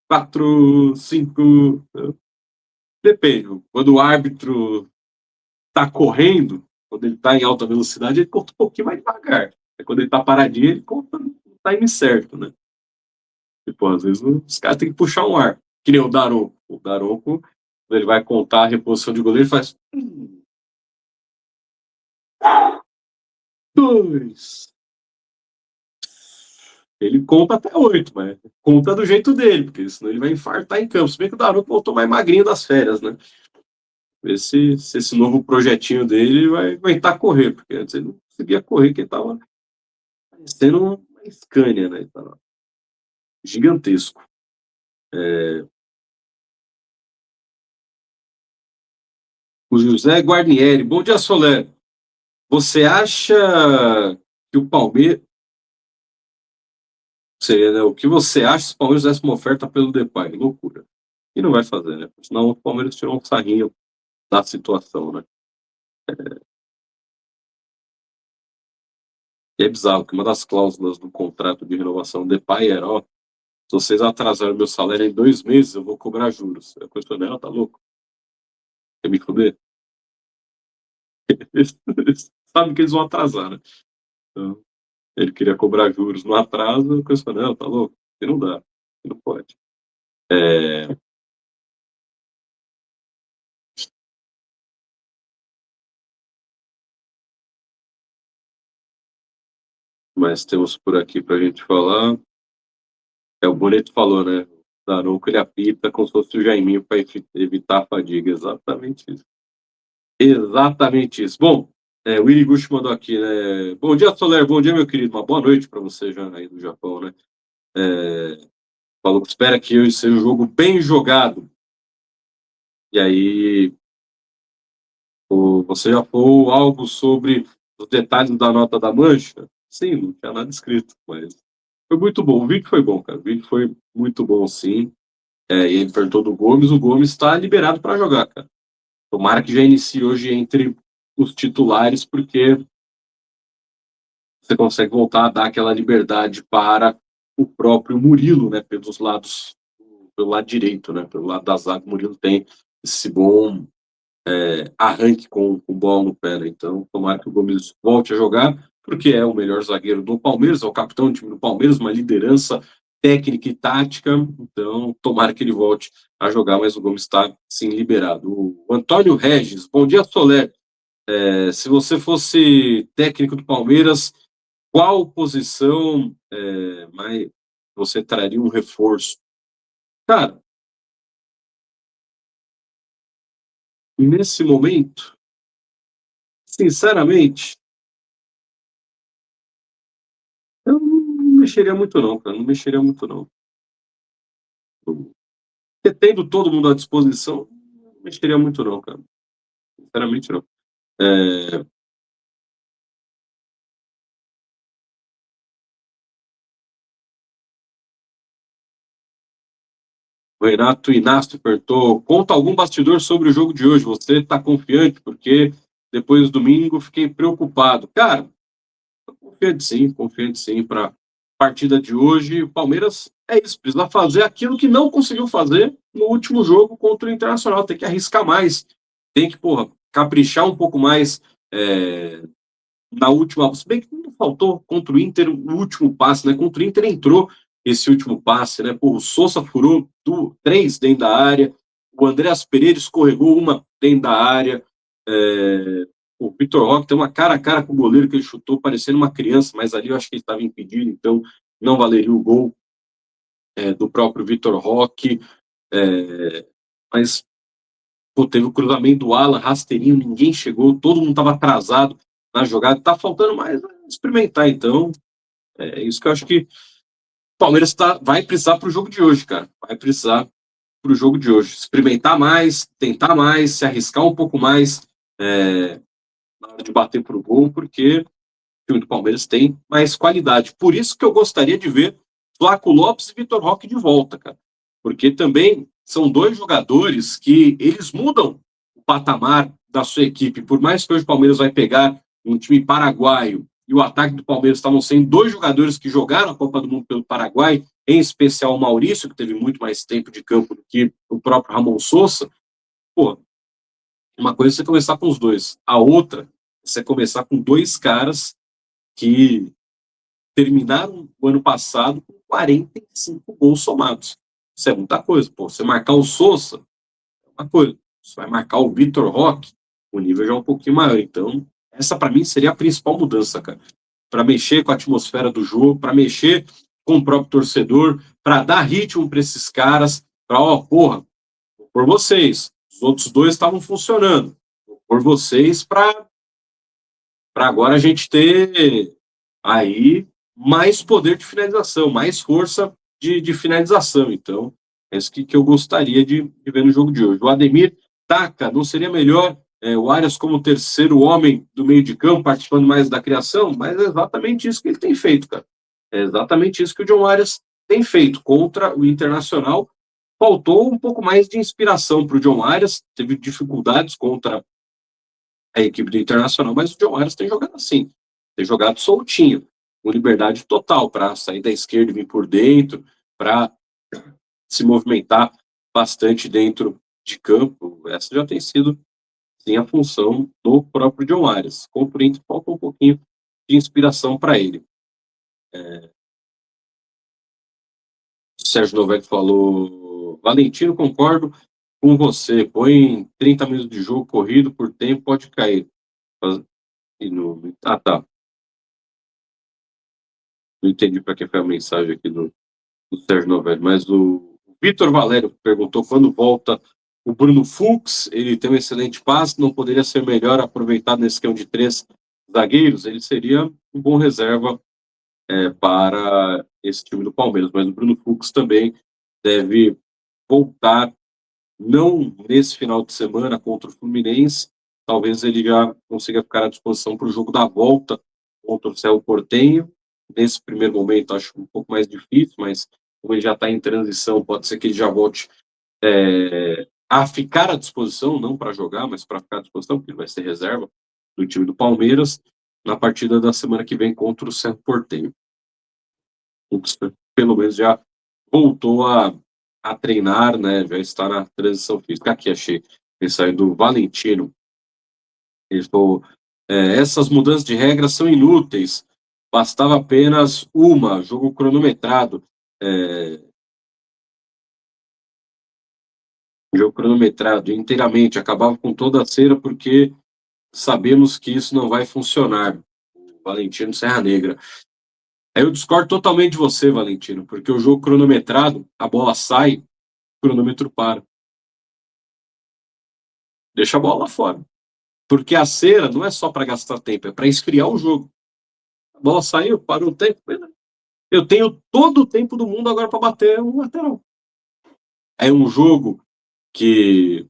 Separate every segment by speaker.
Speaker 1: 4, 5. Depende. Quando o árbitro está correndo, quando ele está em alta velocidade, ele conta um pouquinho mais devagar. Quando ele está paradinho, ele conta no time certo, né? Tipo, às vezes os caras têm que puxar um ar. Que nem o Daronco. O Daronco, quando ele vai contar a reposição de goleiro, ele faz 2. Ele conta até 8, mas conta do jeito dele, porque senão ele vai infartar em campo. Se bem que o Daronco voltou mais magrinho das férias, né? Ver se esse novo projetinho dele vai aguentar correr, porque antes ele não conseguia correr, que ele tava parecendo uma Scania, né? Ele tava gigantesco. O José Guarnieri. Bom dia, Soler. Você acha que o Palmeiras... Seria, né? O que você acha se o Palmeiras fizesse uma oferta pelo Depay? Loucura. E não vai fazer, né? Senão o Palmeiras tirou um sarrinho da situação, né? E é bizarro que uma das cláusulas do contrato de renovação do Depay era, ó, se vocês atrasarem meu salário em 2 meses, eu vou cobrar juros. Eu questionei, ela tá louco? Quer me foder? Eles sabem que eles vão atrasar, né? Então, ele queria cobrar juros no atraso, eu questionei, ela tá louco? E não dá, e não pode. Mas temos por aqui pra gente falar. O Boneto falou, né? O Daronco ele apita como se fosse o Jaiminho para evitar a fadiga. Exatamente isso. Exatamente isso. Bom, o Iriguchi mandou aqui, né? Bom dia, Soler. Bom dia, meu querido. Uma boa noite para você já aí do Japão, né? Falou que espera que hoje seja um jogo bem jogado. E aí, você já falou algo sobre os detalhes da nota da mancha? Sim, não tinha nada escrito, mas foi muito bom. O vídeo foi bom, cara. O vídeo foi muito bom, sim. E ele perguntou do Gomes. O Gomes está liberado para jogar, cara. Tomara que já inicie hoje entre os titulares, porque você consegue voltar a dar aquela liberdade para o próprio Murilo, né? Pelos lados, pelo lado direito, né? Pelo lado da zaga, o Murilo tem esse bom arranque com o bola no pé, né? Então, tomara que o Gomes volte a jogar, porque é o melhor zagueiro do Palmeiras, é o capitão do time do Palmeiras, uma liderança técnica e tática, então tomara que ele volte a jogar, mas o Gomes está sim liberado. O Antônio Regis, bom dia, Soler. Se você fosse técnico do Palmeiras, qual posição mais você traria um reforço? Cara, nesse momento, sinceramente, eu não mexeria muito não, cara, não mexeria muito não. Porque tendo todo mundo à disposição, não mexeria muito não, cara. Sinceramente não. É, o Renato Inácio perguntou, conta algum bastidor sobre o jogo de hoje, você está confiante? Porque depois do domingo fiquei preocupado. Cara, confiante sim para a partida de hoje. O Palmeiras é isso, precisa fazer aquilo que não conseguiu fazer no último jogo contra o Internacional, tem que arriscar mais, tem que, porra, caprichar um pouco mais na última, se bem que não faltou contra o Inter o último passe, né? Contra o Inter entrou esse último passe, né? Porra, o Sousa furou 3 dentro da área, o Andreas Pereira escorregou uma dentro da área, o Vitor Roque tem uma cara a cara com o goleiro que ele chutou, parecendo uma criança, mas ali eu acho que ele estava impedido, então não valeria o gol do próprio Vitor Roque. Mas pô, teve o cruzamento do Alan, rasteirinho, ninguém chegou, todo mundo estava atrasado na jogada, tá faltando mais experimentar, então é isso que eu acho que o Palmeiras vai precisar para o jogo de hoje, cara, vai precisar para o jogo de hoje, experimentar mais, tentar mais, se arriscar um pouco mais na hora de bater pro gol, porque o time do Palmeiras tem mais qualidade. Por isso que eu gostaria de ver Flaco Lopes e Vitor Roque de volta, cara. Porque também são 2 jogadores que eles mudam o patamar da sua equipe. Por mais que hoje o Palmeiras vai pegar um time paraguaio e o ataque do Palmeiras estavam sendo dois jogadores que jogaram a Copa do Mundo pelo Paraguai, em especial o Maurício, que teve muito mais tempo de campo do que o próprio Ramon Sousa. Pô, uma coisa é você começar com os dois, a outra é você começar com dois caras que terminaram o ano passado com 45 gols somados. Isso é muita coisa. Pô, você marcar o Sousa, é uma coisa. Você vai marcar o Vitor Roque, o nível já é um pouquinho maior. Então, essa para mim seria a principal mudança, cara. Para mexer com a atmosfera do jogo, para mexer com o próprio torcedor, para dar ritmo para esses caras, para, ó, porra, por vocês. Os outros dois estavam funcionando. Por vocês, para agora a gente ter aí mais poder de finalização, mais força de finalização. Então, é isso que eu gostaria de ver no jogo de hoje. O Ademir taca, não seria melhor o Arias como terceiro homem do meio de campo, participando mais da criação? Mas é exatamente isso que ele tem feito, cara. É exatamente isso que o John Arias tem feito contra o Internacional. Faltou um pouco mais de inspiração para o John Arias, teve dificuldades contra a equipe do Internacional, mas o John Arias tem jogado assim, tem jogado soltinho, com liberdade total para sair da esquerda e vir por dentro, para se movimentar bastante dentro de campo. Essa já tem sido, sim, a função do próprio John Arias. Contra o Inter, falta um pouquinho de inspiração para ele. O Sérgio Novelli falou: Valentino, concordo com você, põe 30 minutos de jogo corrido por tempo, pode cair. Tá. Não entendi para que foi a mensagem aqui do Sérgio Novelli, mas o Vitor Valério perguntou quando volta o Bruno Fux. Ele tem um excelente passe, não poderia ser melhor aproveitado nesse esquema de 3 zagueiros? Ele seria um bom reserva para esse time do Palmeiras, mas o Bruno Fux também deve voltar, não nesse final de semana contra o Fluminense, talvez ele já consiga ficar à disposição para o jogo da volta contra o Cerro Porteño. Nesse primeiro momento acho um pouco mais difícil, mas como ele já está em transição, pode ser que ele já volte a ficar à disposição, não para jogar, mas para ficar à disposição, porque ele vai ser reserva do time do Palmeiras na partida da semana que vem contra o Cerro Porteño. Pelo menos já voltou a treinar, né? Já está na transição física. Aqui achei mensagem do Valentino. Ele falou: essas mudanças de regras são inúteis. Bastava apenas uma, jogo cronometrado. Jogo cronometrado inteiramente. Acabava com toda a cera porque sabemos que isso não vai funcionar. O Valentino Serra Negra. Aí eu discordo totalmente de você, Valentino, porque o jogo cronometrado, a bola sai, o cronômetro para. Deixa a bola lá fora. Porque a cera não é só para gastar tempo, é para esfriar o jogo. A bola saiu, parou o tempo. Eu tenho todo o tempo do mundo agora para bater um lateral. É um jogo que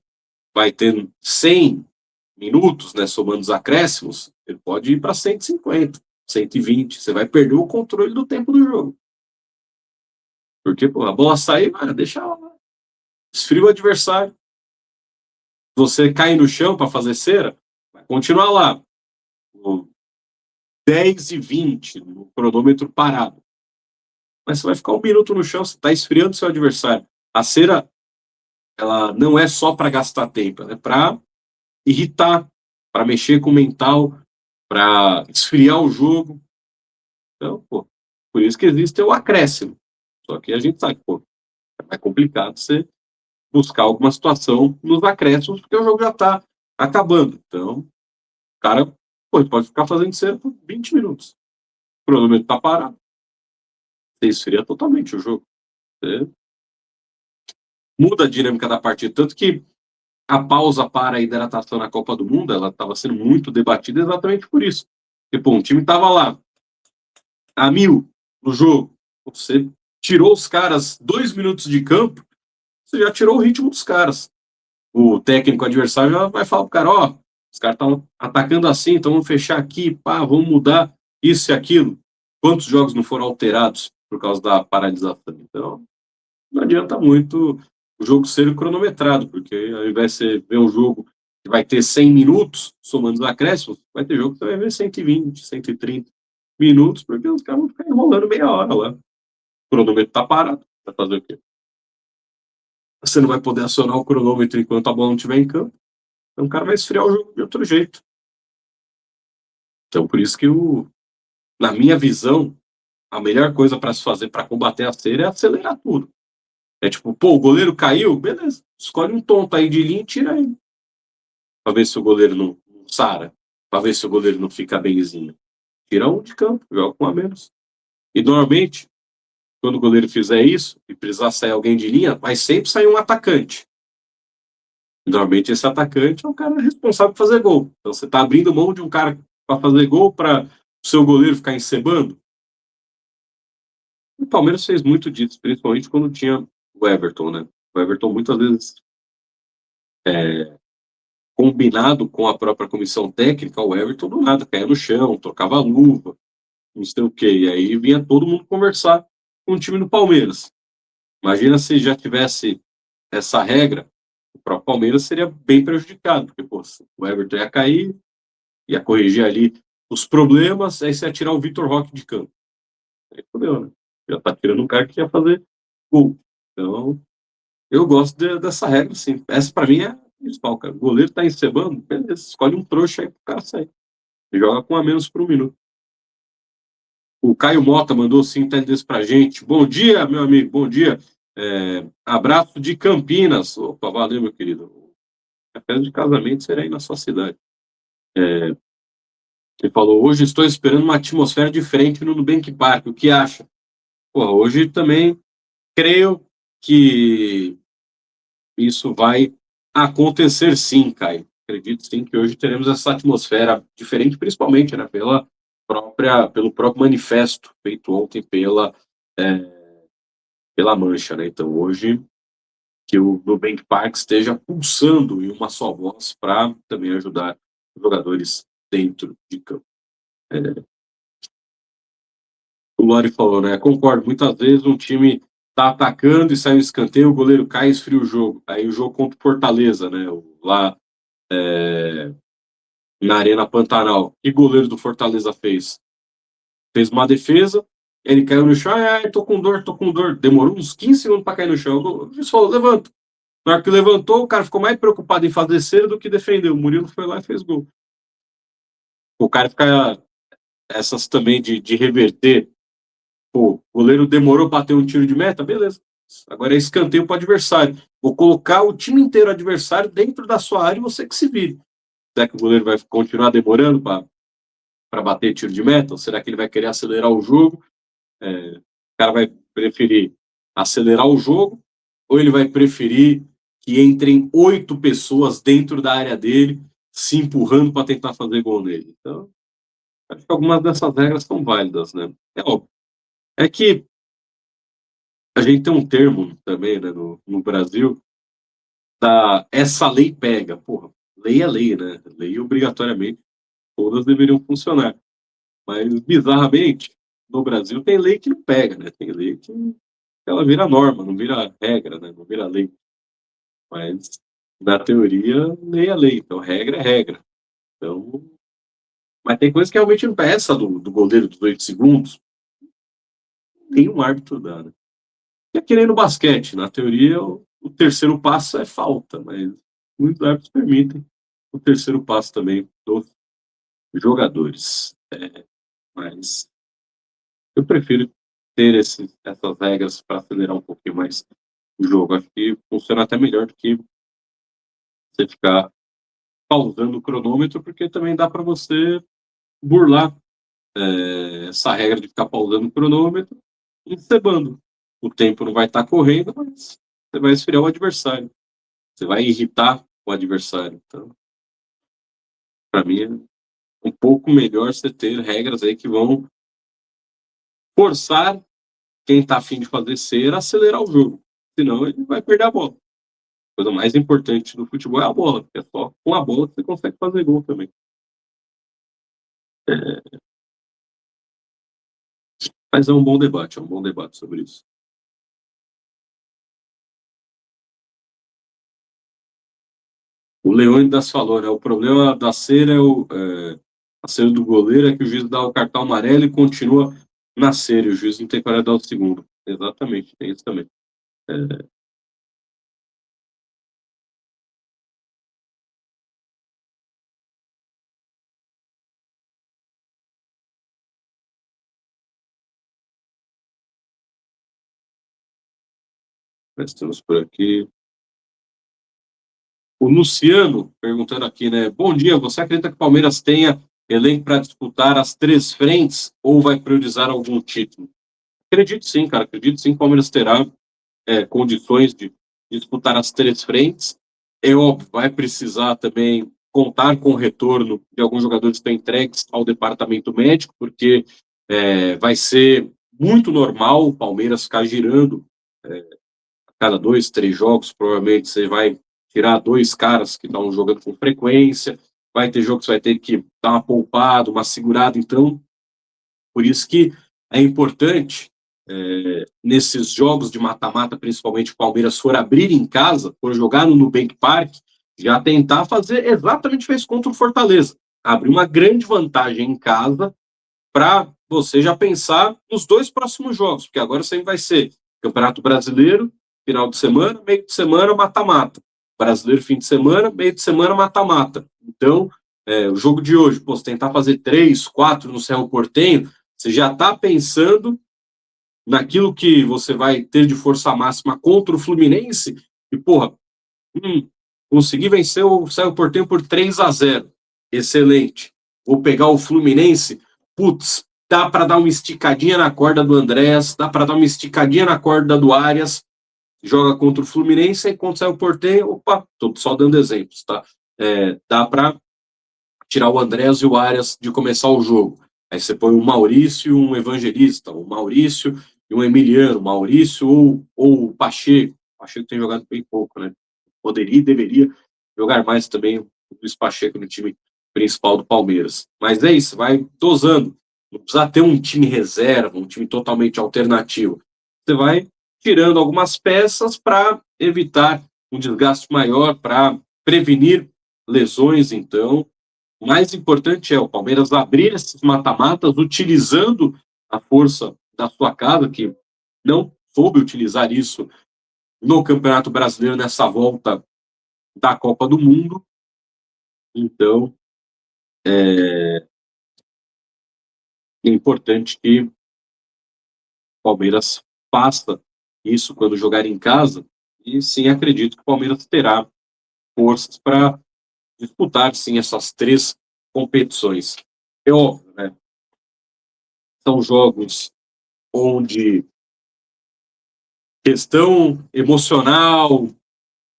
Speaker 1: vai ter 100 minutos, né, somando os acréscimos, ele pode ir para 150, 120. Você vai perder o controle do tempo do jogo. Porque a bola sai, deixa lá. Esfria o adversário. Você cai no chão para fazer cera, vai continuar lá. 10 e 20, no cronômetro parado. Mas você vai ficar um minuto no chão, você está esfriando seu adversário. A cera, ela não é só para gastar tempo, ela é para irritar, para mexer com o mental, para esfriar o jogo. Então, por isso que existe o acréscimo. Só que a gente sabe, é mais complicado você buscar alguma situação nos acréscimos, porque o jogo já está acabando. Então, o cara pode ficar fazendo cera por 20 minutos. O cronômetro está parado. Você esfria totalmente o jogo. Você muda a dinâmica da partida. Tanto que a pausa para a hidratação na Copa do Mundo, ela estava sendo muito debatida exatamente por isso. Porque, um time estava lá a 1000 no jogo. Você tirou os caras 2 minutos de campo, você já tirou o ritmo dos caras. O técnico adversário já vai falar pro cara: os caras estão atacando assim, então vamos fechar aqui, vamos mudar isso e aquilo. Quantos jogos não foram alterados por causa da paralisação? Então, não adianta muito o jogo ser cronometrado, porque ao invés de você ver um jogo que vai ter 100 minutos, somando os acréscimos, vai ter jogo que você vai ver 120, 130. minutos, porque os caras vão ficar enrolando meia hora lá. O cronômetro tá parado, vai fazer o quê? Você não vai poder acionar o cronômetro enquanto a bola não estiver em campo, então o cara vai esfriar o jogo de outro jeito. Então, por isso que, na minha visão, a melhor coisa para se fazer para combater a cera é acelerar tudo. É tipo, pô, o goleiro caiu, beleza, escolhe um tonto aí de linha e tira ele. Pra ver se o goleiro não sara, pra ver se o goleiro não fica benzinho. Tira um de campo, joga com a menos. E normalmente, quando o goleiro fizer isso e precisar sair alguém de linha, vai sempre sair um atacante. E, normalmente esse atacante é o cara responsável por fazer gol. Então você tá abrindo mão de um cara para fazer gol para o seu goleiro ficar encebando. O Palmeiras fez muito disso, principalmente quando tinha o Everton, né? O Everton muitas vezes combinado com a própria comissão técnica, o Everton do nada caía no chão, trocava a luva, não sei o quê. E aí vinha todo mundo conversar com o time do Palmeiras. Imagina se já tivesse essa regra, o próprio Palmeiras seria bem prejudicado, porque pô, o Everton ia cair, ia corrigir ali os problemas, aí você ia tirar o Vitor Roque de campo. Aí fodeu, né? Já tá tirando um cara que ia fazer gol. Então, eu gosto dessa regra, sim. Essa pra mim é a principal, cara. O goleiro tá encebando, beleza, escolhe um trouxa aí pro cara sair. Joga com a menos por um minuto. O Caio Mota mandou 5 pra gente. Bom dia, meu amigo, bom dia. Abraço de Campinas. Opa, valeu, meu querido. A festa de casamento será aí na sua cidade. Ele falou, hoje estou esperando uma atmosfera diferente no Nubank Park. O que acha? Pô, hoje também creio que isso vai acontecer sim, Caio. Acredito sim que hoje teremos essa atmosfera diferente, principalmente, né, pelo próprio manifesto feito ontem pela Mancha, né? Então hoje que o Nubank Park esteja pulsando em uma só voz para também ajudar os jogadores dentro de campo. O Lori falou, né? Concordo, muitas vezes um time tá atacando e sai um escanteio, o goleiro cai e esfria o jogo. Aí o jogo contra o Fortaleza, né? Lá na Arena Pantanal. O que o goleiro do Fortaleza fez? Fez uma defesa, ele caiu no chão, tô com dor, tô com dor. Demorou uns 15 segundos para cair no chão. O juiz falou, levanta. Na hora que levantou, o cara ficou mais preocupado em fazer cera do que defender. O Murilo foi lá e fez gol. O cara fica essas também de reverter. Pô, o goleiro demorou para ter um tiro de meta, beleza. Agora é escanteio para o adversário. Vou colocar o time inteiro adversário dentro da sua área e você que se vire. Será que o goleiro vai continuar demorando para bater tiro de meta? Ou será que ele vai querer acelerar o jogo? O cara vai preferir acelerar o jogo ou ele vai preferir que entrem 8 pessoas dentro da área dele se empurrando para tentar fazer gol nele? Então, acho que algumas dessas regras são válidas, né? É óbvio. É que a gente tem um termo também, né, no Brasil, essa lei pega. Porra, lei é lei, né? Lei obrigatoriamente todas deveriam funcionar. Mas, bizarramente, no Brasil tem lei que não pega, né? Tem lei que ela vira norma, não vira regra, né? Não vira lei. Mas, na teoria, lei é lei. Então, regra é regra. Então, mas tem coisa que realmente não peça do goleiro dos 8 segundos. Nenhum árbitro dá, né? É que nem no basquete. Na teoria, o terceiro passo é falta, mas muitos árbitros permitem o terceiro passo também dos jogadores. Mas eu prefiro ter essas regras para acelerar um pouquinho mais o jogo. Acho que funciona até melhor do que você ficar pausando o cronômetro, porque também dá para você burlar essa regra de ficar pausando o cronômetro e encebando. O tempo não vai estar correndo, mas você vai esfriar o adversário. Você vai irritar o adversário. Então, para mim, é um pouco melhor você ter regras aí que vão forçar quem está afim de fazer cera a acelerar o jogo. Senão ele vai perder a bola. A coisa mais importante do futebol é a bola, porque é só com a bola que você consegue fazer gol também. Mas é um bom debate sobre isso. O Leônidas falou, né? O problema da cera A saída do goleiro é que o juiz dá o cartão amarelo e continua na série. O juiz não tem coragem de dar o segundo. Exatamente, tem isso também. Nós estamos por aqui. O Luciano perguntando aqui, né? Bom dia, você acredita que o Palmeiras tenha elenco para disputar as três frentes ou vai priorizar algum título? Acredito sim, cara. Acredito sim que o Palmeiras terá condições de disputar as três frentes. É óbvio, vai precisar também contar com o retorno de alguns jogadores que estão entregues ao departamento médico, porque vai ser muito normal o Palmeiras ficar girando a cada 2, 3 jogos. Provavelmente você vai tirar 2 caras que estão jogando com frequência, vai ter jogos que você vai ter que dar uma poupada, uma segurada. Então, por isso que é importante, nesses jogos de mata-mata, principalmente o Palmeiras for abrir em casa, for jogar no Nubank Park, já tentar fazer exatamente o que fez contra o Fortaleza. Abrir uma grande vantagem em casa para você já pensar nos 2 próximos jogos, porque agora sempre vai ser Campeonato Brasileiro, final de semana, meio de semana, mata-mata. Brasileiro, fim de semana, meio de semana, mata-mata. Então, o jogo de hoje, pô, você tentar fazer 3, 4 no Cerro Porteño, você já está pensando naquilo que você vai ter de força máxima contra o Fluminense, e, porra, consegui vencer o Cerro Porteño por 3-0. Excelente. Vou pegar o Fluminense, putz, dá para dar uma esticadinha na corda do Andrés, dá para dar uma esticadinha na corda do Arias, joga contra o Fluminense e contra o Cerro Porteño, opa, tô só dando exemplos, tá? Dá para tirar o Andrés e o Arias de começar o jogo. Aí você põe um Maurício e um Evangelista, um Maurício e um Emiliano, Maurício ou o Pacheco. O Pacheco tem jogado bem pouco, né? Poderia e deveria jogar mais também o Luiz Pacheco no time principal do Palmeiras. Mas é isso, vai dosando. Não precisa ter um time reserva, um time totalmente alternativo. Você vai tirando algumas peças para evitar um desgaste maior, para prevenir lesões, então. O mais importante é o Palmeiras abrir esses mata-matas utilizando a força da sua casa, que não soube utilizar isso no Campeonato Brasileiro nessa volta da Copa do Mundo. Então, é importante que o Palmeiras faça isso quando jogar em casa. E sim, acredito que o Palmeiras terá forças para disputar, sim, essas três competições. É óbvio, né? São jogos onde questão emocional,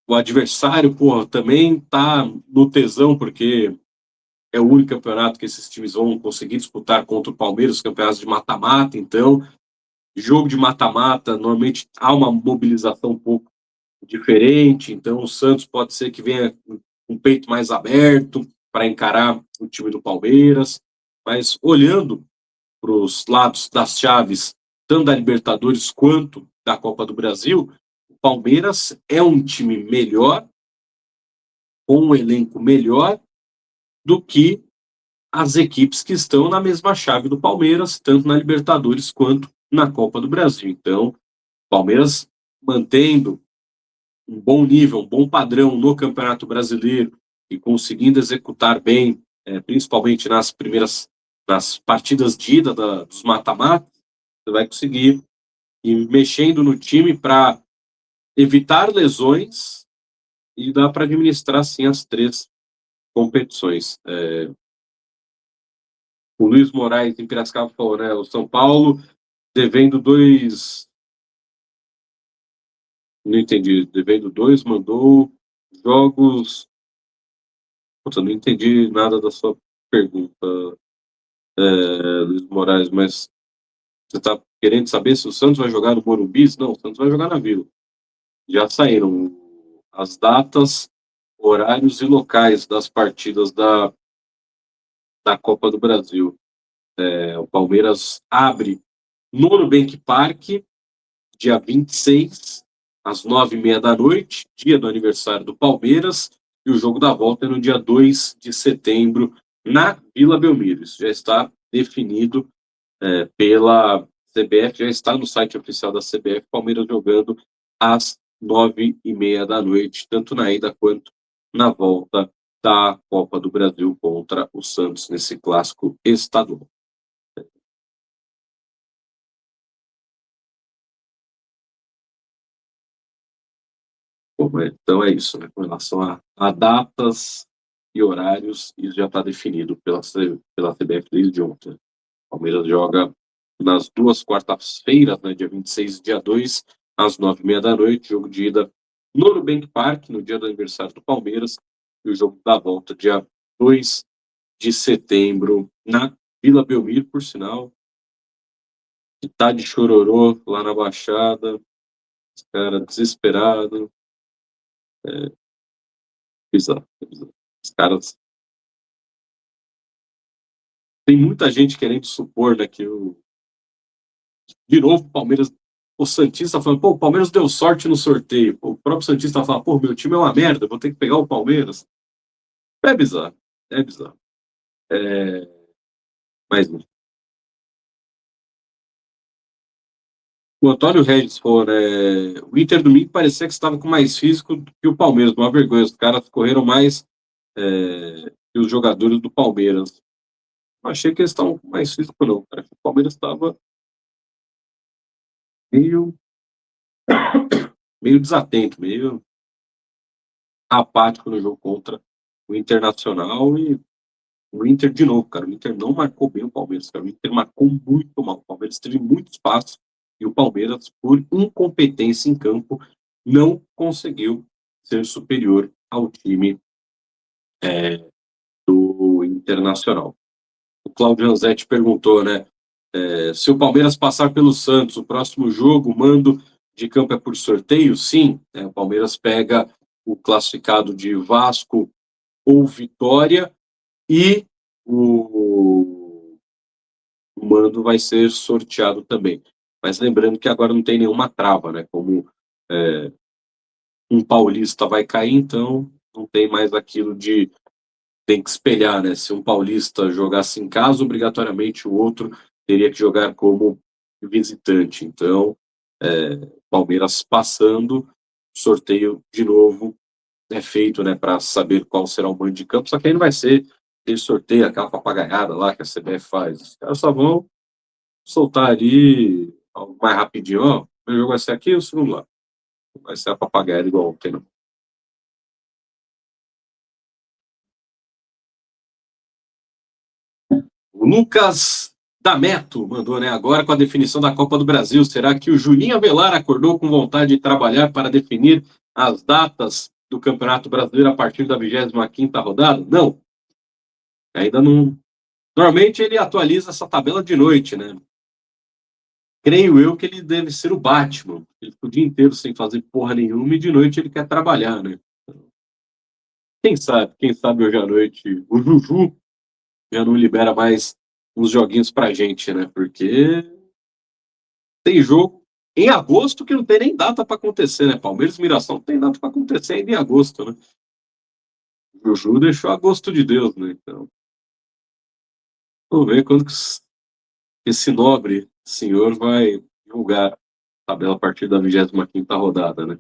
Speaker 1: o adversário, porra, também tá no tesão, porque é o único campeonato que esses times vão conseguir disputar contra o Palmeiras, os campeonatos de mata-mata. Então, jogo de mata-mata, normalmente há uma mobilização um pouco diferente. Então, o Santos pode ser que venha com o peito mais aberto para encarar o time do Palmeiras. Mas olhando para os lados das chaves, tanto da Libertadores quanto da Copa do Brasil, o Palmeiras é um time melhor, com um elenco melhor do que as equipes que estão na mesma chave do Palmeiras, tanto na Libertadores quanto na Copa do Brasil. Então, o Palmeiras mantendo um bom nível, um bom padrão no Campeonato Brasileiro e conseguindo executar bem, principalmente nas partidas de ida dos mata-matas, você vai conseguir ir mexendo no time para evitar lesões e dá para administrar, sim, as três competições. O Luiz Moraes, em Piracicaba, falou, né? O São Paulo devendo 2. Não entendi. Devendo 2, mandou jogos. Puta, não entendi nada da sua pergunta, Luiz Moraes, mas você está querendo saber se o Santos vai jogar no Morumbi? Não, o Santos vai jogar na Vila. Já saíram as datas, horários e locais das partidas da Copa do Brasil. O Palmeiras abre no Nubank Park, dia 26, às 9h30 da noite, dia do aniversário do Palmeiras, e o jogo da volta é no dia 2 de setembro, na Vila Belmiro. Isso já está definido pela CBF, já está no site oficial da CBF, Palmeiras jogando às 9h30 da noite, tanto na ida quanto na volta da Copa do Brasil contra o Santos nesse clássico estadual. Bom, então é isso, né? Com relação a datas e horários, isso já está definido pela CBF desde ontem. O Palmeiras joga nas duas quartas-feiras, né, dia 26 e dia 2, às 9h30 da noite, jogo de ida no Nubank Park, no dia do aniversário do Palmeiras, e o jogo da volta, dia 2 de setembro, na Vila Belmiro, por sinal, que tá de chororô lá na Baixada, os caras desesperados, bizarro, bizarro. Os caras. Tem muita gente querendo supor, né, que de novo o Palmeiras. O Santista falando, pô, o Palmeiras deu sorte no sorteio. O próprio Santista fala, pô, meu time é uma merda, vou ter que pegar o Palmeiras. É bizarro, é bizarro. É... Mas o Antônio Regis falou, né? O Inter domingo parecia que estava com mais físico do que o Palmeiras, uma vergonha. Os caras correram mais que os jogadores do Palmeiras. Não achei que eles estavam com mais físico, não. Cara. O Palmeiras estava meio, meio desatento, meio apático no jogo contra o Internacional e o Inter de novo, cara. O Inter não marcou bem o Palmeiras, cara. O Inter marcou muito mal. O Palmeiras teve muito espaço e o Palmeiras, por incompetência em campo, não conseguiu ser superior ao time do Internacional. O Claudio Ranzetti perguntou, né? Se o Palmeiras passar pelo Santos, o próximo jogo, o mando de campo é por sorteio? Sim. O Palmeiras pega o classificado de Vasco ou Vitória e o mando vai ser sorteado também. Mas lembrando que agora não tem nenhuma trava, né? Como um paulista vai cair, então não tem mais aquilo de tem que espelhar, né? Se um paulista jogasse em casa, obrigatoriamente o outro teria que jogar como visitante. Então, Palmeiras passando, sorteio de novo é feito, né, para saber qual será o mando de campo, só que aí não vai ser aquele sorteio, aquela papagaiada lá que a CBF faz. Os caras só vão soltar ali algo mais rapidinho, ó, o jogo vai ser aqui, o segundo lá. Não vai ser a papagaiada igual ontem, não. O Lucas Dameto mandou, né? Agora com a definição da Copa do Brasil, será que o Juninho Avelar acordou com vontade de trabalhar para definir as datas do Campeonato Brasileiro a partir da 25ª rodada? Não. Ainda não. Normalmente ele atualiza essa tabela de noite, né? Creio eu que ele deve ser o Batman. Ele fica o dia inteiro sem fazer porra nenhuma e de noite ele quer trabalhar, né? Quem sabe hoje à noite o Juju já não libera mais uns joguinhos pra gente, né? Porque tem jogo em agosto que não tem nem data para acontecer, né? Palmeiras e Mirassol não tem data para acontecer ainda em agosto, né? O Juju deixou a gosto de Deus, né? Então, vamos ver quando que esse nobre senhor vai divulgar a tabela a partir da 25ª rodada, né?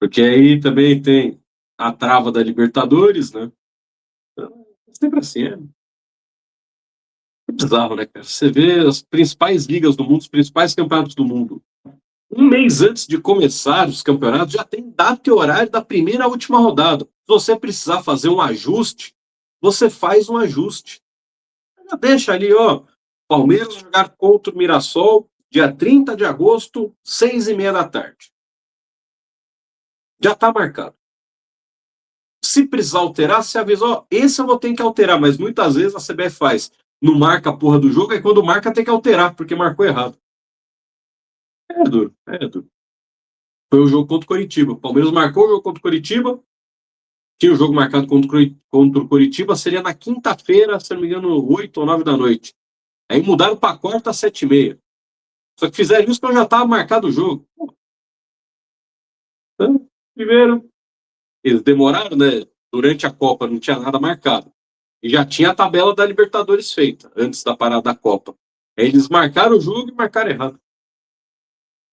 Speaker 1: Porque aí também tem a trava da Libertadores, né? Então, é sempre assim, é bizarro, né, cara? Você vê as principais ligas do mundo, os principais campeonatos do mundo. Um mês antes de começar os campeonatos, já tem data e horário da primeira à última rodada. Se você precisar fazer um ajuste, você faz um ajuste. Já deixa ali, ó, Palmeiras jogar contra o Mirassol, dia 30 de agosto, 6h30 da tarde. Já está marcado. Se precisar alterar, você avisa, ó, esse eu vou ter que alterar, mas muitas vezes a CBF faz, não marca a porra do jogo, aí quando marca tem que alterar, porque marcou errado. É duro, é duro. Foi o jogo contra o Coritiba. O Palmeiras marcou o jogo contra o Coritiba, tinha o jogo marcado contra o Coritiba, seria na quinta-feira, se não me engano, 8 ou 9 da noite. Aí mudaram para quarta, 7h30. Só que fizeram isso quando já estava marcado o jogo. Então, primeiro, eles demoraram, né? Durante a Copa não tinha nada marcado. e já tinha a tabela da Libertadores feita, antes da parada da Copa. Aí eles marcaram o jogo e marcaram errado.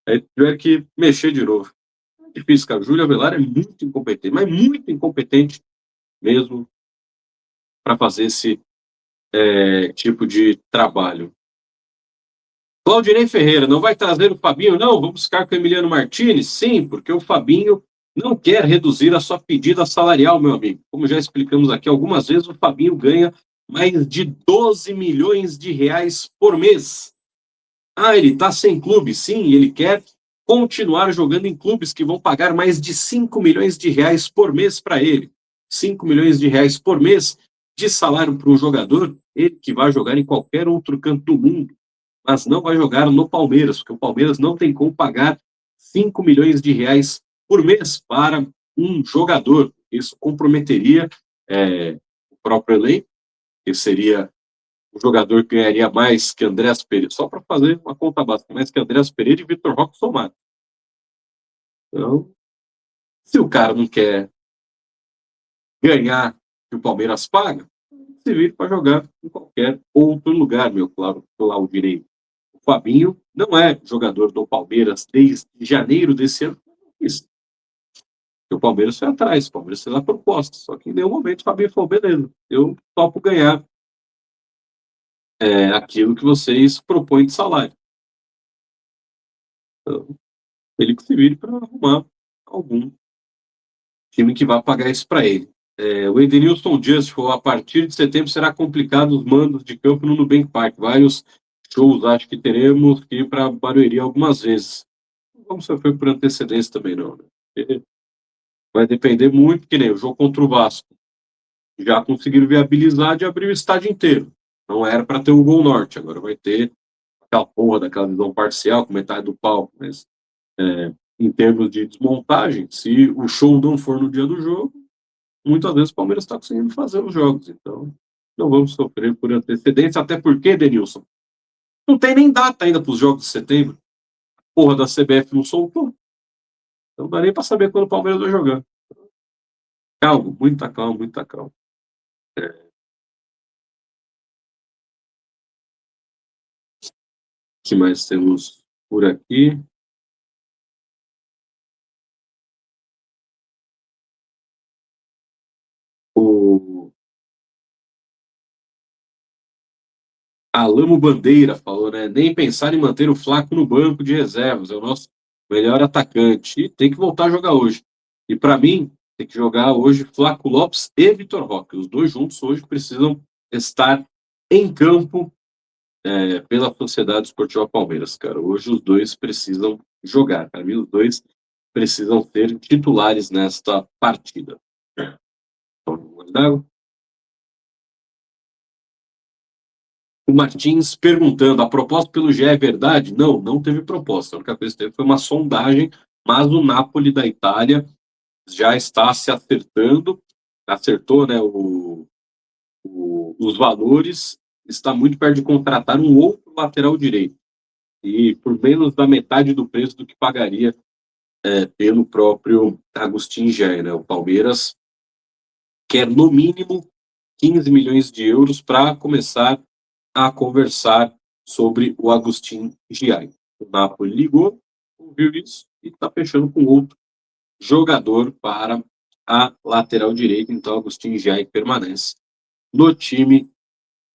Speaker 1: Aí tiveram que mexer de novo. É difícil, cara. O Júlio Avelar é muito incompetente, mas muito incompetente mesmo para fazer esse tipo de trabalho. Claudinei Ferreira, não vai trazer o Fabinho? Não, vamos ficar com o Emiliano Martinez? Sim, porque o Fabinho não quer reduzir a sua pedida salarial, meu amigo. Como já explicamos aqui algumas vezes, o Fabinho ganha mais de 12 milhões de reais por mês. Ah, ele está sem clube? Sim, ele quer continuar jogando em clubes que vão pagar mais de 5 milhões de reais por mês para ele. 5 milhões de reais por mês de salário para um jogador, ele que vai jogar em qualquer outro canto do mundo, mas não vai jogar no Palmeiras, porque o Palmeiras não tem como pagar 5 milhões de reais por mês para um jogador. Isso comprometeria o próprio elenco, que seria o jogador que ganharia mais que Andreas Pereira, só para fazer uma conta básica, mais que Andreas Pereira e Vitor Roque somados. Então, se o cara não quer ganhar que o Palmeiras paga, se vira para jogar em qualquer outro lugar, meu Claudinei. O Fabinho não é jogador do Palmeiras desde janeiro desse ano. Isso. O Palmeiras foi atrás, o Palmeiras fez a proposta. Só que em nenhum momento o Fabinho falou, beleza, eu topo ganhar aquilo que vocês propõem de salário. Então, ele que se vire para arrumar algum time que vá pagar isso para ele. O Edenilson Just falou, a partir de setembro será complicado os mandos de campo no Nubank Park. Vários shows acho que teremos que ir para Barueri algumas vezes. Não vamos sofrer por antecedência também, não. Né? Vai depender muito, que nem o jogo contra o Vasco. Já conseguiram viabilizar de abrir o estádio inteiro. Não era para ter o Gol Norte, agora vai ter aquela porra daquela visão parcial, com metade do palco. Mas, em termos de desmontagem, se o show não for no dia do jogo, muitas vezes o Palmeiras está conseguindo fazer os jogos. Então, não vamos sofrer por antecedência, até porque, Denilson, não tem nem data ainda para os jogos de setembro. A porra da CBF não soltou. Então, não dá nem para saber quando o Palmeiras vai jogar. Calma, muita calma, muita calma. O que mais temos por aqui? O Alamo Bandeira falou, né? Nem pensar em manter o Flaco no banco de reservas. É o nosso melhor atacante. E tem que voltar a jogar hoje. E para mim, tem que jogar hoje Flaco Lopes e Vitor Roque. Os dois juntos hoje precisam estar em campo pela Sociedade Esportiva Palmeiras, cara. Hoje os dois precisam jogar. Para mim, os dois precisam ser titulares nesta partida. Então, o Martins perguntando, a proposta pelo GE é verdade? Não, não teve proposta. A única coisa que teve foi uma sondagem, mas o Napoli da Itália já está se acertando, acertou, né, os valores, está muito perto de contratar um outro lateral direito. E por menos da metade do preço do que pagaria pelo próprio Agustin Jair, né? O Palmeiras quer, no mínimo, 15 milhões de euros para começar a conversar sobre o Agustin Giai. O Napoli ligou, ouviu isso e está fechando com outro jogador para a lateral direita. Então, Agustin Giai permanece no time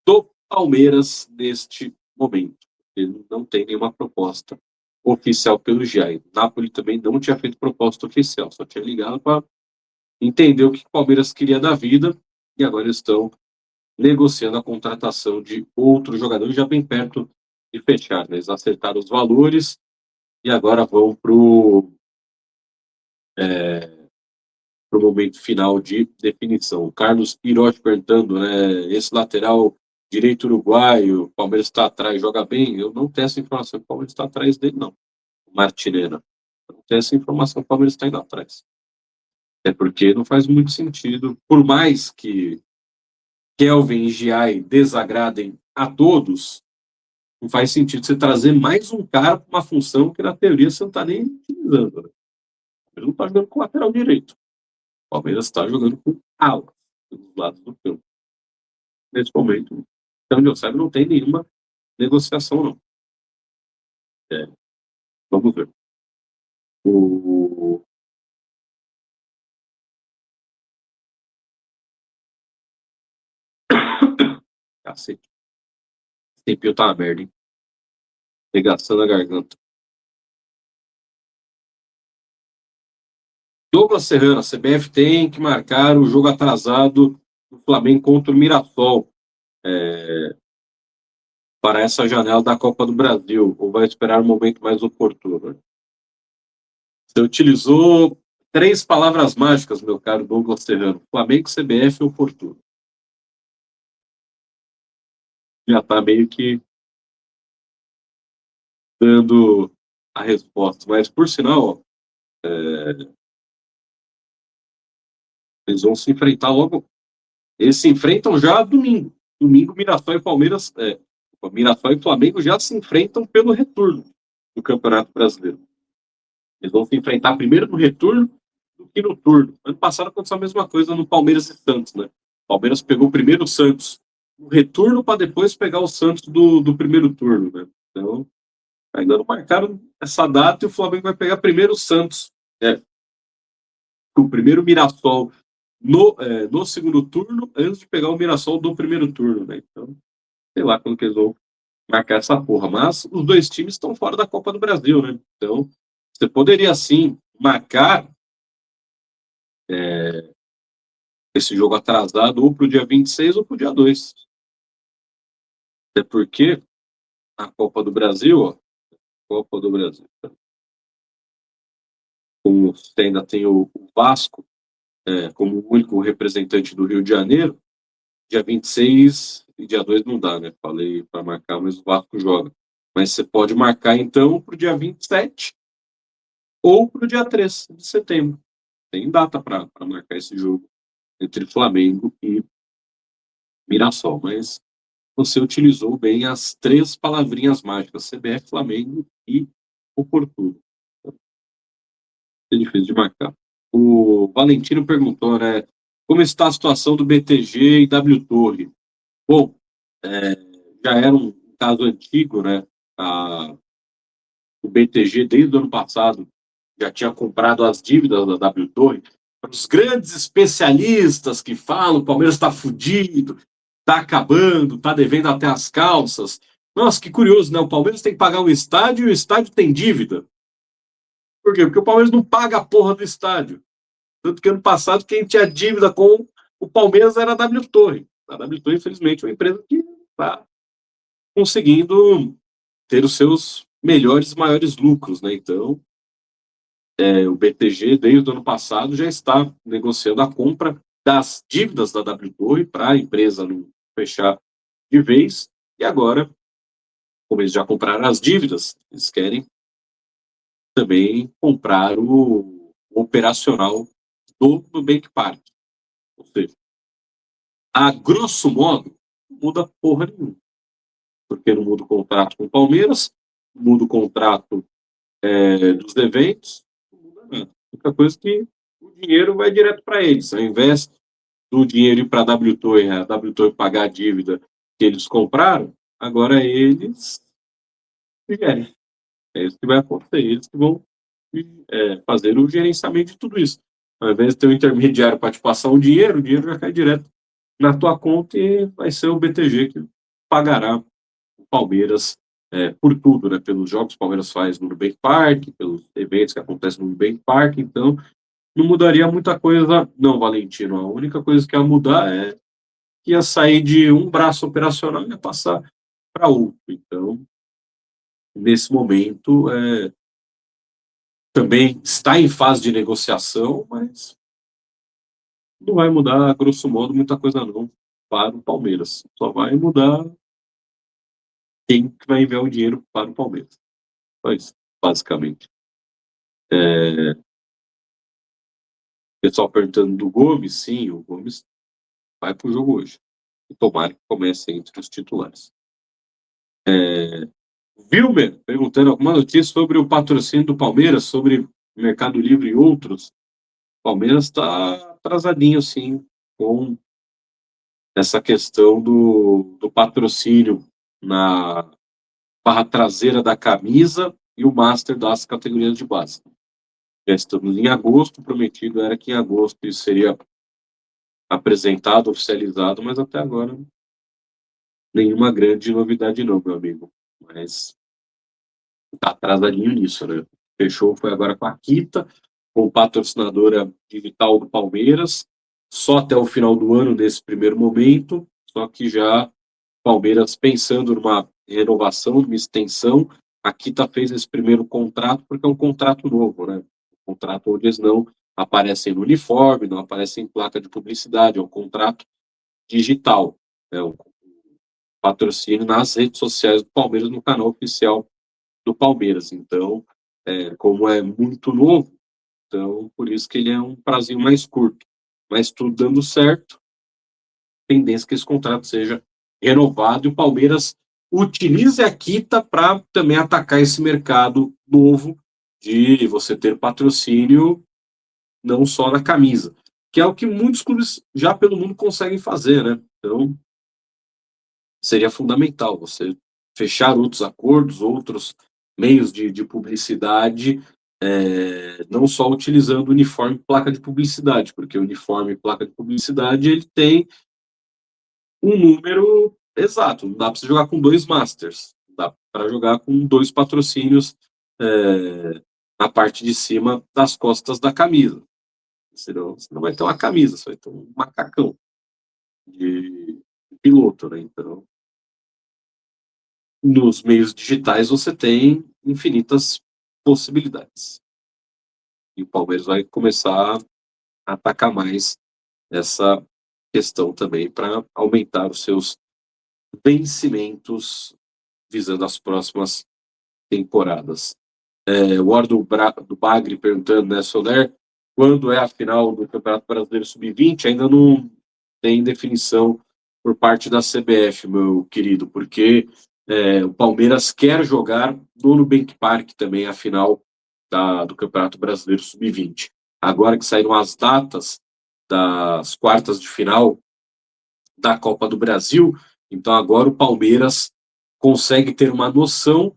Speaker 1: do Palmeiras neste momento. Ele não tem nenhuma proposta oficial pelo Giai. O Napoli também não tinha feito proposta oficial, só tinha ligado para entender o que o Palmeiras queria da vida e agora estão negociando a contratação de outro jogador já bem perto de fechar. Né? Eles acertaram os valores e agora vão para o momento final de definição. O Carlos Hiroshi perguntando, né, esse lateral direito uruguaio, o Palmeiras está atrás, joga bem? Eu não tenho essa informação que o Palmeiras está atrás dele, não. O Martinena. Eu não tenho essa informação que o Palmeiras está indo atrás. É porque não faz muito sentido, por mais que Kelvin e Giai desagradem a todos, não faz sentido você trazer mais um cara para uma função que, na teoria, você não está nem utilizando. Né? Ele não está jogando com lateral direito. O Palmeiras está jogando com ala, dos lados do campo. nesse momento. Então, eu saiba, não tem nenhuma negociação, não. Vamos ver. O... Cacete. Esse tempinho tá uma merda, hein? Regaçando a garganta. Douglas Serrano, a CBF tem que marcar o jogo atrasado do Flamengo contra o Mirassol para essa janela da Copa do Brasil, ou vai esperar um momento mais oportuno? Você utilizou 3 palavras mágicas, meu caro Douglas Serrano. Flamengo, CBF e oportuno. Já está meio que dando a resposta. Mas, por sinal, eles vão se enfrentar logo. Eles se enfrentam já domingo. Domingo, Mirassol e Palmeiras. Mirassol e Flamengo já se enfrentam pelo retorno do Campeonato Brasileiro. Eles vão se enfrentar primeiro no retorno do que no turno. Ano passado aconteceu a mesma coisa no Palmeiras e Santos, né? O Palmeiras pegou primeiro o Santos no retorno para depois pegar o Santos do primeiro turno, né? Então, ainda não marcaram essa data e o Flamengo vai pegar primeiro o Santos, o primeiro Mirassol no segundo turno, antes de pegar o Mirassol do primeiro turno, né? Então, sei lá quando que eles vão marcar essa porra. Mas os dois times estão fora da Copa do Brasil, né? Então, você poderia, sim, marcar esse jogo atrasado ou para o dia 26 ou para o dia 2. Até porque a Copa do Brasil, Copa do Brasil, como você ainda tem o Vasco como o único representante do Rio de Janeiro, dia 26 e dia 2 não dá, né? Falei para marcar, mas o Vasco joga. Mas você pode marcar, então, para o dia 27 ou para o dia 3 de setembro. Tem data para marcar esse jogo entre Flamengo e Mirassol, mas você utilizou bem as 3 palavrinhas mágicas, CBF, Flamengo e oportuno. É difícil de marcar. O Valentino perguntou, né? Como está a situação do BTG e W Torre? Bom, já era um caso antigo, né? O BTG, desde o ano passado, já tinha comprado as dívidas da W Torre. Para os grandes especialistas que falam o Palmeiras está fudido, está acabando, está devendo até as calças. Nossa, que curioso, né? O Palmeiras tem que pagar um estádio e o estádio tem dívida. Por quê? Porque o Palmeiras não paga a porra do estádio. Tanto que ano passado quem tinha dívida com o Palmeiras era a W Torre. A W Torre, infelizmente, é uma empresa que está conseguindo ter os seus melhores e maiores lucros, né? Então, o BTG, desde o ano passado, já está negociando a compra das dívidas da W Torre para a empresa não fechar de vez. E agora, como eles já compraram as dívidas, eles querem também comprar o operacional do Nubank Park. Ou seja, a grosso modo, não muda porra nenhuma. Porque não muda o contrato com o Palmeiras, muda o contrato dos eventos, não muda nada. A única coisa é que o dinheiro vai direto para eles. Ao invés do dinheiro ir para a W Torre pagar a dívida que eles compraram, agora eles gerem. É isso que vai acontecer. Eles que vão fazer o gerenciamento de tudo isso. Ao invés de ter um intermediário para te passar o dinheiro já cai direto na tua conta e vai ser o BTG que pagará o Palmeiras por tudo, né? Pelos jogos que o Palmeiras faz no Nubank Park, pelos eventos que acontecem no Nubank Park, então não mudaria muita coisa, não, Valentino. A única coisa que ia mudar é que ia sair de um braço operacional e ia passar para outro. Então, nesse momento, também está em fase de negociação, mas não vai mudar, grosso modo, muita coisa não para o Palmeiras. Só vai mudar quem vai enviar o dinheiro para o Palmeiras. Só isso, basicamente. Pessoal perguntando do Gomes, sim, o Gomes vai para o jogo hoje. E tomara que comece entre os titulares. Wilmer perguntando alguma notícia sobre o patrocínio do Palmeiras, sobre Mercado Livre e outros. O Palmeiras está atrasadinho, sim, com essa questão do patrocínio na barra traseira da camisa e o master das categorias de base. Já estamos em agosto, prometido era que em agosto isso seria apresentado, oficializado, mas até agora nenhuma grande novidade não, meu amigo. Mas tá atrasadinho nisso, né? Fechou, foi agora com a Kita, com patrocinadora digital do Palmeiras, só até o final do ano nesse primeiro momento, só que já Palmeiras pensando numa renovação, numa extensão, a Kita fez esse primeiro contrato porque é um contrato novo, né? Um contrato onde eles não aparecem no uniforme, não aparecem em placa de publicidade, é um contrato digital, é um patrocínio nas redes sociais do Palmeiras, no canal oficial do Palmeiras. Então, como é muito novo, então por isso que ele é um prazinho mais curto. Mas tudo dando certo, tendência que esse contrato seja renovado e o Palmeiras utilize a Kita para também atacar esse mercado novo de você ter patrocínio não só na camisa, que é o que muitos clubes já pelo mundo conseguem fazer, né? Então, seria fundamental você fechar outros acordos, outros meios de publicidade, não só utilizando uniforme e placa de publicidade, porque o uniforme e placa de publicidade ele tem um número exato, não dá para você jogar com 2 Masters, dá para jogar com 2 patrocínios na parte de cima das costas da camisa. Senão, você não vai ter uma camisa, você vai ter um macacão de piloto, né? Então, nos meios digitais você tem infinitas possibilidades. E o Palmeiras vai começar a atacar mais essa questão também para aumentar os seus vencimentos visando as próximas temporadas. O War do Bagre perguntando, né, Soler, quando é a final do Campeonato Brasileiro Sub-20? Ainda não tem definição por parte da CBF, meu querido, porque o Palmeiras quer jogar no Nubank Park também a final do Campeonato Brasileiro Sub-20. Agora que saíram as datas das quartas de final da Copa do Brasil, então agora o Palmeiras consegue ter uma noção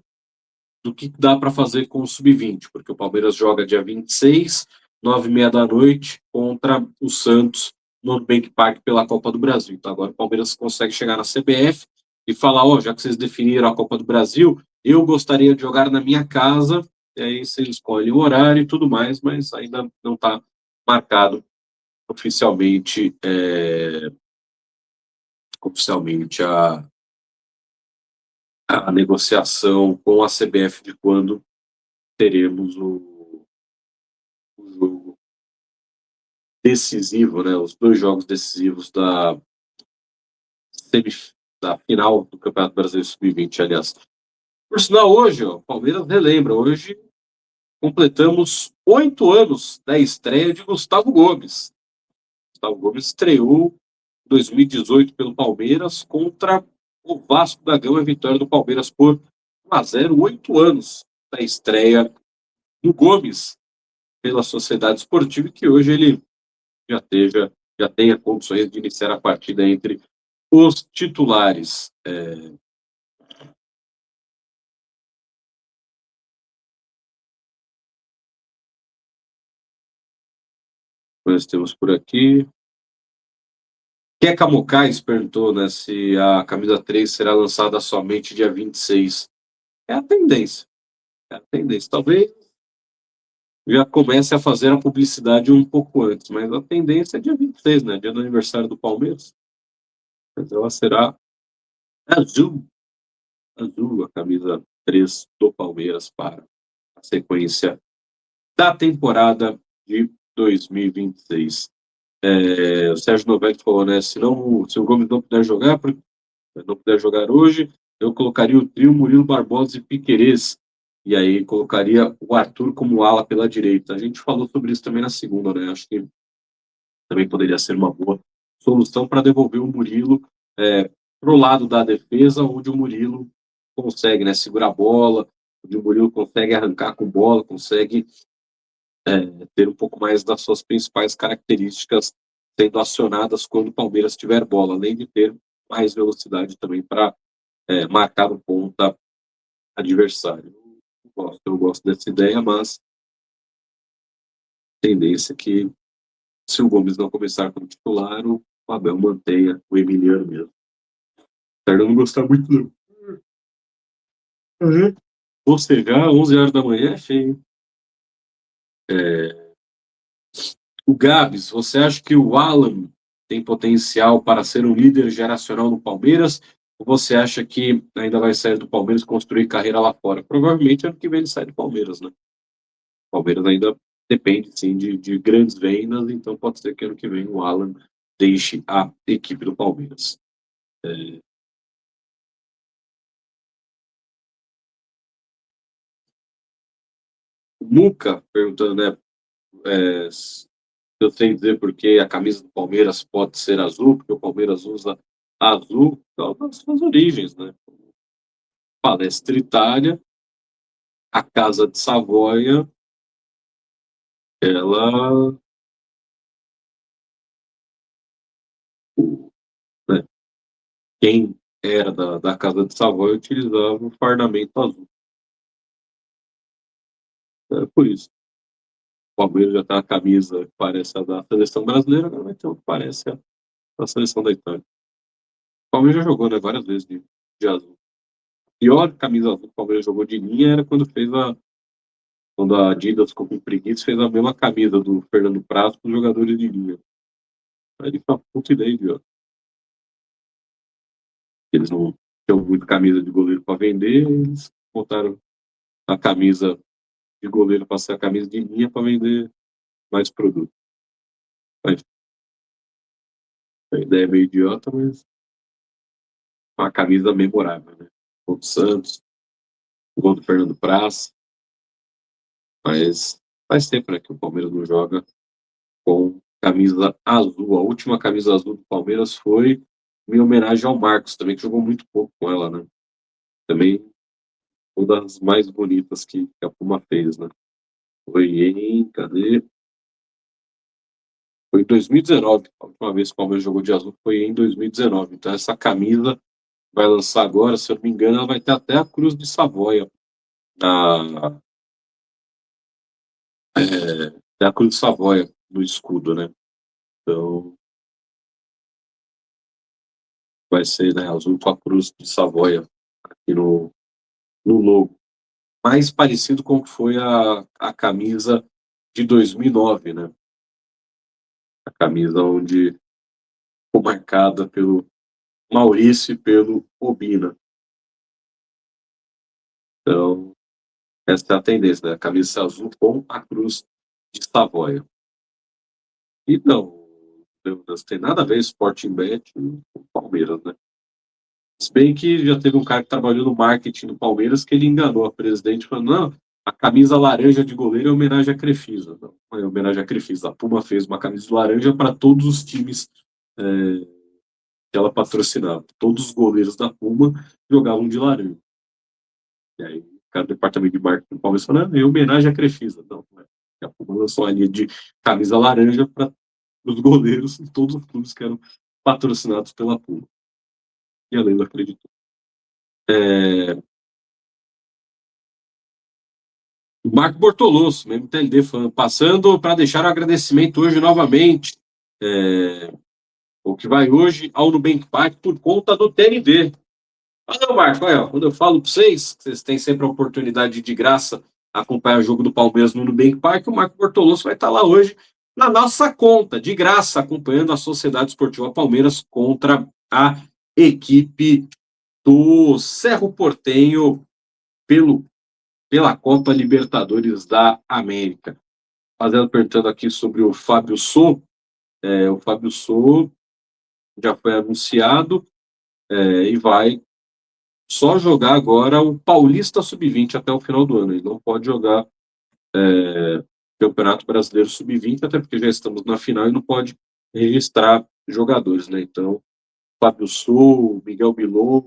Speaker 1: do que dá para fazer com o Sub-20, porque o Palmeiras joga dia 26, 9h30 da noite, contra o Santos no Nubank Park pela Copa do Brasil. Então agora o Palmeiras consegue chegar na CBF e falar, já que vocês definiram a Copa do Brasil, eu gostaria de jogar na minha casa, e aí vocês escolhem o horário e tudo mais, mas ainda não está marcado oficialmente, a negociação com a CBF de quando teremos o jogo decisivo, né, os 2 jogos decisivos da final do Campeonato Brasileiro Sub-20, aliás. Por sinal, hoje, Palmeiras relembra, hoje completamos 8 anos da estreia de Gustavo Gomes. Gustavo Gomes estreou em 2018 pelo Palmeiras contra o Vasco da Gama, vitória do Palmeiras por 1-0, 8 anos da estreia do Gomes pela Sociedade Esportiva, e que hoje ele já tenha condições de iniciar a partida entre os titulares. Nós temos por aqui. Keka Mocais perguntou, né, se a camisa 3 será lançada somente dia 26. É a tendência. É a tendência. Talvez já comece a fazer a publicidade um pouco antes, mas a tendência é dia 26, né? Dia do aniversário do Palmeiras. Mas ela será azul. Azul, a camisa 3 do Palmeiras para a sequência da temporada de 2026. O Sérgio Novelli falou, né? Se o Gomes não puder jogar hoje, eu colocaria o trio Murilo Barbosa e Piquerez. E aí colocaria o Arthur como ala pela direita. A gente falou sobre isso também na segunda, né? Acho que também poderia ser uma boa solução para devolver o Murilo para o lado da defesa, onde o Murilo consegue, né, segurar a bola, onde o Murilo consegue arrancar com bola, consegue ter um pouco mais das suas principais características sendo acionadas quando o Palmeiras tiver bola, além de ter mais velocidade também para marcar o ponta adversário. Eu gosto dessa ideia, mas tendência é que, se o Gomes não começar como titular, o Abel mantenha o Emiliano mesmo. Apesar de eu não gostar muito, não. Uhum. Você já, 11 horas da manhã, é feio. O Gabs, você acha que o Alan tem potencial para ser um líder geracional no Palmeiras? Ou você acha que ainda vai sair do Palmeiras e construir carreira lá fora? Provavelmente ano que vem ele sai do Palmeiras, né? O Palmeiras ainda depende, sim, de grandes vendas, então pode ser que ano que vem o Alan deixe a equipe do Palmeiras. Nunca perguntando, né? Se eu sei dizer porque a camisa do Palmeiras pode ser azul, porque o Palmeiras usa azul, então, das suas origens, né? Palestra Itália, a Casa de Savoia, ela, né, quem era da Casa de Savoia utilizava o fardamento azul. É por isso. O Palmeiras já tem a camisa que parece a da seleção brasileira, agora vai ter uma que parece a da seleção da Itália. O Palmeiras já jogou, né, várias vezes de azul. A pior camisa azul que o Palmeiras jogou de linha era quando a Adidas ficou com preguiça, fez a mesma camisa do Fernando Praz com os jogadores de linha. Aí ele falou, puta ideia, idiota. Eles não tinham muita camisa de goleiro para vender, eles botaram a camisa de goleiro para ser a camisa de linha para vender mais produto. Mas a ideia é meio idiota, mas uma camisa memorável, né? O do Santos, o gol do Fernando Praz, mas faz tempo, né, que o Palmeiras não joga com camisa azul. A última camisa azul do Palmeiras foi em homenagem ao Marcos, também, que jogou muito pouco com ela, né? Também uma das mais bonitas que a Puma fez, né? Foi em. Cadê? Foi em 2019. A última vez que o Palmeiras jogou de azul foi em 2019. Então, essa camisa vai lançar agora, se eu não me engano, ela vai ter até a Cruz de Savoia. Até a Cruz de Savoia no escudo, né? Então, vai ser, né, azul com a Cruz de Savoia aqui no logo. Mais parecido com o que foi a camisa de 2009, né? A camisa onde ficou marcada pelo Maurício e pelo Obina. Então, essa é a tendência, né? A camisa azul com a cruz de Savoia. E não, não tem nada a ver Sporting Bet com o Palmeiras, né? Se bem que já teve um cara que trabalhou no marketing do Palmeiras que ele enganou a presidente falando, não, a camisa laranja de goleiro é homenagem à Crefisa. Não é homenagem à Crefisa. A Puma fez uma camisa laranja para todos os times que ela patrocinava. Todos os goleiros da Puma jogavam de laranja. E aí, o cara do departamento de marketing do Palmeiras falou, em homenagem à Crefisa. Não, né? A Puma lançou a linha de camisa laranja para os goleiros de todos os clubes que eram patrocinados pela Puma. E a Leila acreditou. Marco Bortoloso, mesmo TLD, falando, passando para deixar o agradecimento hoje novamente. O que vai hoje ao Nubank Park por conta do TND. Ah, não, Marco, olha, quando eu falo para vocês têm sempre a oportunidade de graça acompanhar o jogo do Palmeiras no Nubank Park, o Marco Bortoloso vai estar lá hoje na nossa conta, de graça, acompanhando a Sociedade Esportiva Palmeiras contra a equipe do Cerro Porteño pela Copa Libertadores da América. Perguntando aqui sobre o Fábio Sô. O Fábio Sô já foi anunciado e vai só jogar agora o Paulista Sub-20 até o final do ano. Ele não pode jogar Campeonato Brasileiro Sub-20, até porque já estamos na final e não pode registrar jogadores, né? Então, Fábio Sô, Miguel Bilong,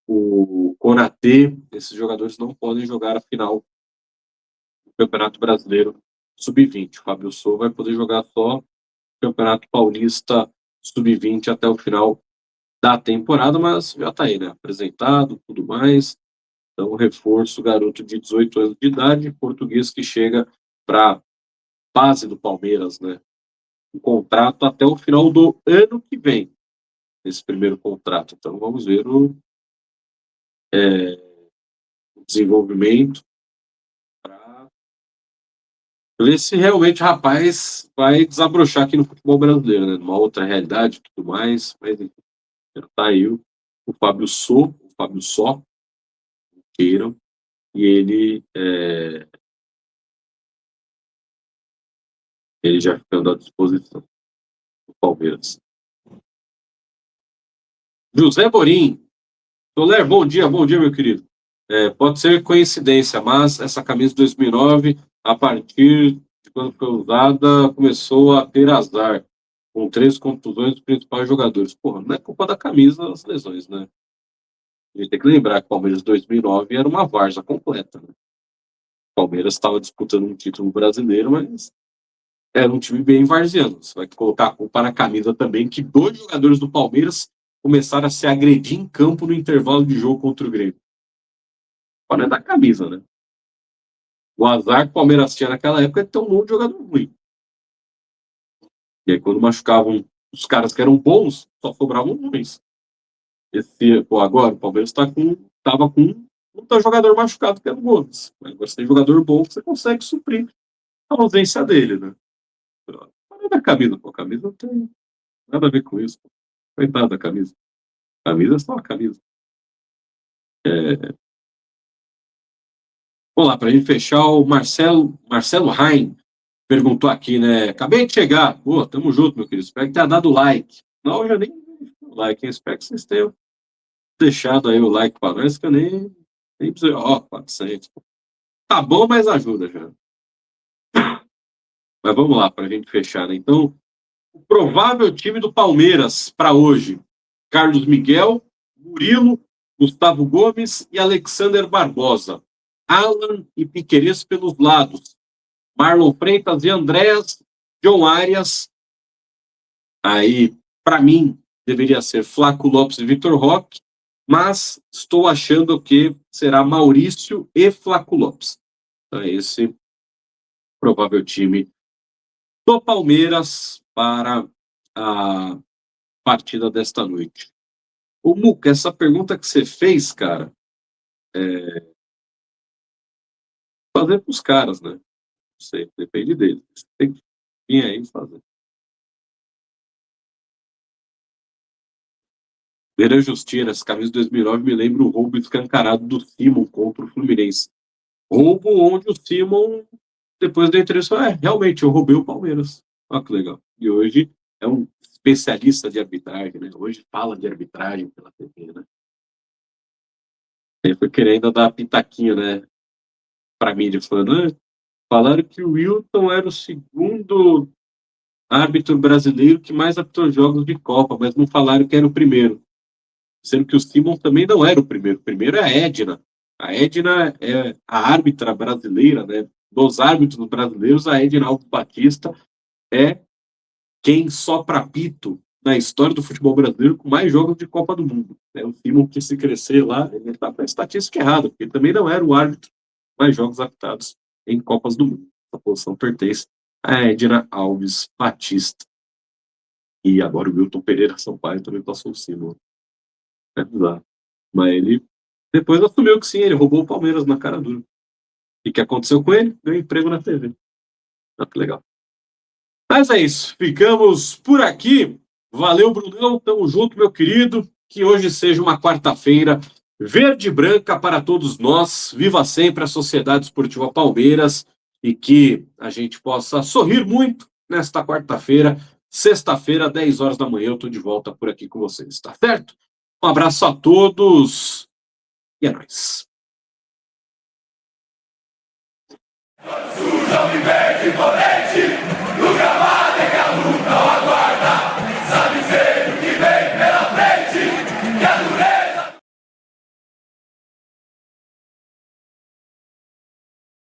Speaker 1: o Konatê, esses jogadores não podem jogar a final do Campeonato Brasileiro Sub-20. O Fábio Sô vai poder jogar só Campeonato Paulista Sub-20 até o final da temporada, mas já está aí, né? Apresentado, tudo mais. Então, reforço, garoto de 18 anos de idade, português que chega para base do Palmeiras, né? Um contrato até o final do ano que vem, esse primeiro contrato. Então, vamos ver o desenvolvimento para ver se realmente, rapaz, vai desabrochar aqui no futebol brasileiro, né? Numa outra realidade e tudo mais. Mas, enfim, tá aí o Fábio Só, queiram, e ele já ficando à disposição do Palmeiras. José Borim. Soler, bom dia, meu querido. Pode ser coincidência, mas essa camisa de 2009, a partir de quando foi usada, começou a ter azar, com 3 contusões dos principais jogadores. Porra, não é culpa da camisa as lesões, né? A gente tem que lembrar que o Palmeiras 2009 era uma várzea completa, né? O Palmeiras estava disputando um título brasileiro, mas era um time bem varziano. Você vai colocar a culpa na camisa também, que 2 jogadores do Palmeiras começaram a se agredir em campo no intervalo de jogo contra o Grêmio. Não é da camisa, né? O azar que o Palmeiras tinha naquela época é ter um monte de jogador ruim. E aí, quando machucavam os caras que eram bons, só sobravam ruins. Agora, o Palmeiras tava com um jogador machucado que era o Gomes. Agora você tem jogador bom que você consegue suprir a ausência dele, né? Não é da camisa, pô. A camisa não tem nada a ver com isso. Coitado da camisa. A camisa é só a camisa. Vamos lá, para a gente fechar, o Marcelo Rain perguntou aqui, né? Acabei de chegar. Pô, tamo junto, meu querido. Espero que tenha dado like. Não, eu já nem o like. Eu espero que vocês tenham deixado aí o like para nós, que eu nem preciso. Ó, 400. Tá bom, mas ajuda já. Mas vamos lá, para a gente fechar, né? Então, o provável time do Palmeiras para hoje: Carlos Miguel, Murilo, Gustavo Gomes e Alexander Barbosa. Alan e Piquerez pelos lados. Marlon Freitas e Andréas, John Arias. Aí, para mim, deveria ser Flaco Lopes e Vitor Roque, mas estou achando que será Maurício e Flaco Lopes. Então, esse provável time do Palmeiras para a partida desta noite. O Muca, essa pergunta que você fez, cara, fazer para os caras, né? Não sei, depende deles. Tem que vir aí fazer. Vera Justina, essa camisa de 2009 me lembra o roubo escancarado do Simon contra o Fluminense. Roubo onde o Simon, depois da entrevista, realmente, eu roubei o Palmeiras. Olha que legal. E hoje é um especialista de arbitragem, né? Hoje fala de arbitragem pela TV, né? Ele foi querendo dar a pitaquinha, né? Pra mídia, falando, falaram que o Wilton era o segundo árbitro brasileiro que mais apitou jogos de Copa, mas não falaram que era o primeiro. Sendo que o Simon também não era o primeiro. O primeiro é a Edna. A Edna é a árbitra brasileira, né? Dos árbitros brasileiros, a Edna Alves Batista é quem sopra apito na história do futebol brasileiro com mais jogos de Copa do Mundo. O Simon, que se crescer lá, ele está com a estatística errada, porque ele também não era o árbitro com mais jogos apitados em Copas do Mundo. Essa posição pertence a Edna Alves Batista. E agora o Wilton Pereira Sampaio também passou o Simon. É bizarro. Mas ele depois assumiu que sim, ele roubou o Palmeiras na cara dura. E o que aconteceu com ele? Ganhou emprego na TV. Que legal. Mas é isso. Ficamos por aqui. Valeu, Brunão. Tamo junto, meu querido. Que hoje seja uma quarta-feira verde e branca para todos nós. Viva sempre a Sociedade Esportiva Palmeiras e que a gente possa sorrir muito nesta quarta-feira. Sexta-feira, 10 horas da manhã, eu estou de volta por aqui com vocês, tá certo? Um abraço a todos e é nóis. Não me perde,